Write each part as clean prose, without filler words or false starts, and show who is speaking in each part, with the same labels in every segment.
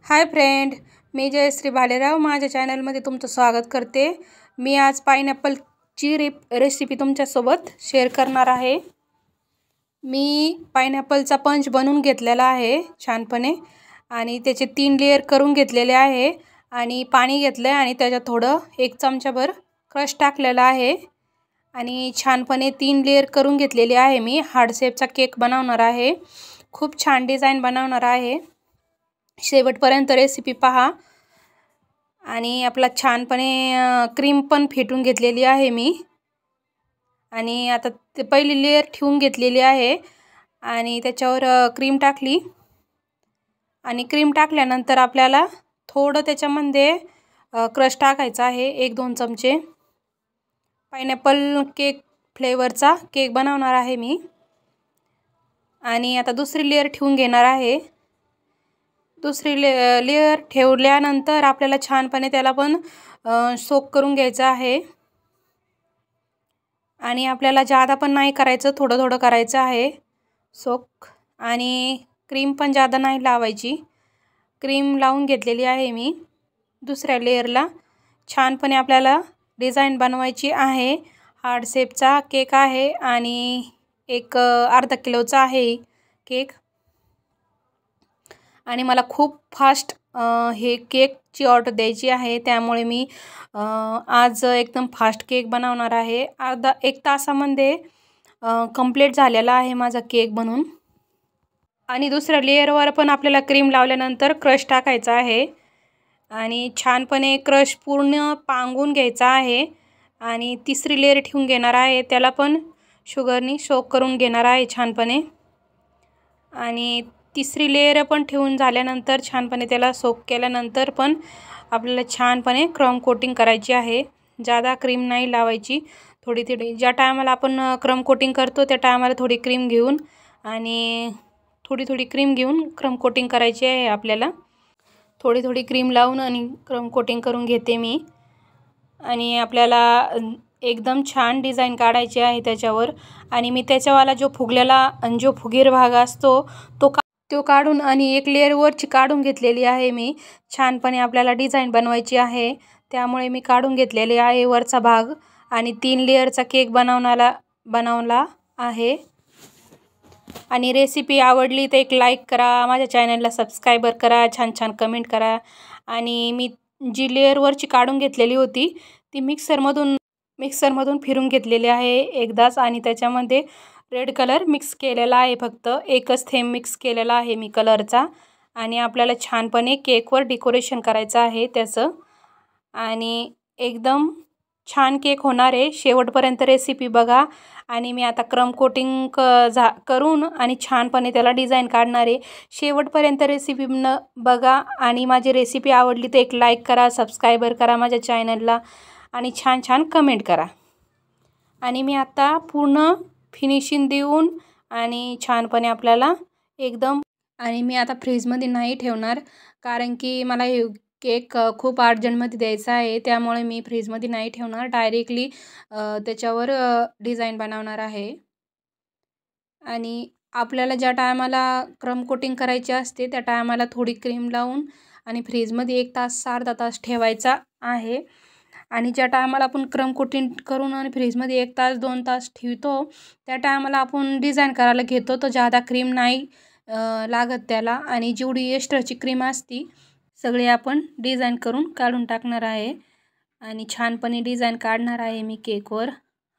Speaker 1: Hi friend, मी जयश्री भालेराव माझ्या चॅनलमध्ये तुमचं स्वागत करते। मी आज पाइनॲपलची रेसिपी तुमच्यासोबत शेअर करणार आहे। मी पाइनॲपलचा पंच बनवून घेतलेला आहे छानपणे आणि त्याचे 3 लेयर करून घेतलेले आहे आणि पाणी घेतले आणि त्याच्यात थोडं 1 चमचाभर क्रश टाकलेला आहे आणि छानपणे 3 लेयर करून घेतलेले आहे। मी हार्ड शेपचा केक बनवणार आहे, खूप छान डिझाइन बनवणार आहे। शेवटपर्यंत रेसिपी पहा। आणि आपला छानपणे क्रीम पण फेटून घेतलेली आहे मी आणि आता ते पहिली लेयर ठेवून घेतलेली आहे आणि त्याच्यावर क्रीम टाकली आणि क्रीम टाकल्यानंतर आपल्याला थोडं त्याच्यामध्ये क्रश टाकायचा आहे, 1-2 चमचे। पाइनॲपल केक फ्लेवरचा केक बनवणार आहे मी आणि आता दुसरी लेयर ठेवून घेणार आहे। दुसरी लेयर ठेवल्यानंतर आपल्याला छानपणे त्याला पण सोक करून घ्यायचं आहे आणि आपल्याला जादा पण नाही करायचं, थोडं थोडं करायचं आहे सोक। आणि क्रीम पण जादा नाही लावायची, क्रीम लावून घेतलेली आहे मी। दुसऱ्या लेयरला छानपणे आपल्याला डिझाइन बनवायची आहे। हार्ड शेपचा केक आहे आणि एक अर्धा किलोचा आहे केक आणि मला खूप फास्ट हे केकची ऑर्डर द्यायची आहे, त्यामुळे मी आज एकदम फास्ट केक बनवणार आहे। 1 तासामध्ये कंप्लीट झालेला आहे माझा केक बनवून। आणि दुसऱ्या लेयरवर पण आपल्याला क्रीम लावल्यानंतर क्रश टाकायचा आहे आणि छानपणे क्रश पूर्ण पांगून घ्यायचा आहे आणि तिसरी लेयर ठेवून घेणार आहे, त्याला पण शुगरनी सोक करून घेणार आहे छानपणे। आणि तिसरी लेयर पण ठेवून झाल्यानंतर छानपणे त्याला सोक केल्यानंतर पण आपल्याला छानपणे क्रम कोटिंग करायची आहे। जादा क्रीम नाही लावायची, थोडी थोडी ज्या टायमाला आपण क्रम कोटिंग करतो त्या टायमाला थोडी क्रीम घेऊन आणि थोडी क्रीम घेऊन क्रम कोटिंग करायची आहे आपल्याला। थोडी क्रीम लावून आणि क्रम कोटिंग करून घेते मी आणि आपल्याला एकदम छान डिझाइन काढायची आहे त्याच्यावर। आणि मी त्याच्यावाला जो फुगलेला जो फुगीर भाग असतो तो काढून आणि 1 लेयर वरची काढून घेतलेली आहे मी। छानपणे आपल्याला डिझाइन बनवायची आहे, त्यामुळे मी काढून घेतलेली आहे वरचा भाग आणि 3 लेयरचा केक बनवला आहे। आणि रेसिपी आवडली तर एक लाईक करा, माझ्या चॅनलला सबस्क्राइबर करा, छान कमेंट करा। आणि मी जी लेयर वरची काढून घेतलेली होती ती मिक्सरमधून फिरून घेतलेली आहे एकदाच आणि त्याच्यामध्ये रेड कलर मिक्स केलेला आहे, फक्त एकच थेंब मिक्स केलेला आहे मी कलरचा। आणि आपल्याला छानपणे केकवर डेकोरेशन करायचं आहे त्याचं आणि एकदम छान केक होणार आहे। शेवटपर्यंत रेसिपी बघा। आणि मी आता क्रम कोटिंग करून आणि छानपणे त्याला डिझाइन काढणार आहे। शेवटपर्यंत रेसिपी बघा आणि माझी रेसिपी आवडली तर एक लाईक करा, सबस्क्राइबर करा माझ्या चॅनलला आणि छान कमेंट करा। आणि मी आता पूर्ण फिनिशिंग देऊन आणि छानपणे आपल्याला एकदम आणि मी आता फ्रीजमध्ये नाही ठेवणार, कारण की मला हे केक खूप अर्जंटमध्ये द्यायचा आहे, त्यामुळे मी फ्रीजमध्ये नाही ठेवणार, डायरेक्टली त्याच्यावर डिझाइन बनवणार आहे। आणि आपल्याला ज्या टायमाला क्रम कोटिंग करायची असते त्या टायमाला थोडी क्रीम लावून आणि फ्रीजमध्ये 1 तास अर्धा तास ठेवायचा आहे। आणि ज्या टायमाला आपण क्रम कोटिंग करून आणि फ्रीजमध्ये 1 तास 2 तास ठेवतो त्या टायमाला आपण डिझाइन करायला घेतो तर जादा क्रीम नाही लागत त्याला। आणि जेवढी एक्स्ट्राची क्रीम असती सगळी आपण डिझाइन करून काढून टाकणार आहे आणि छानपणे डिझाइन काढणार आहे मी केकवर।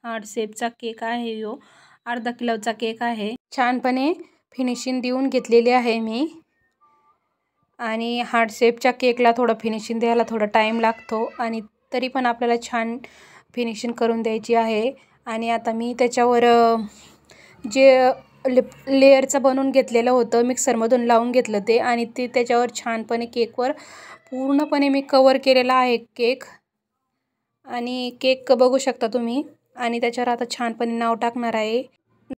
Speaker 1: हार्ड शेपचा केक आहे, यो अर्धा किलोचा केक आहे। छानपणे फिनिशिंग देऊन घेतलेली आहे मी आणि हार्ड शेपच्या केकला थोडं फिनिशिंग द्यायला थोडा टाईम लागतो आणि तरी पण आपल्याला छान फिनिशिंग करून द्यायची आहे। आणि आता मी त्याच्यावर जे लेयरचं बनवून घेतलेलं होतं मिक्सरमधून लावून घेतलं ते आणि ते त्याच्यावर छानपणे केकवर पूर्णपणे मी कवर केलेला आहे केक। आणि केक बघू शकता तुम्ही आणि त्याच्यावर आता छानपणे नाव टाकणार आहे।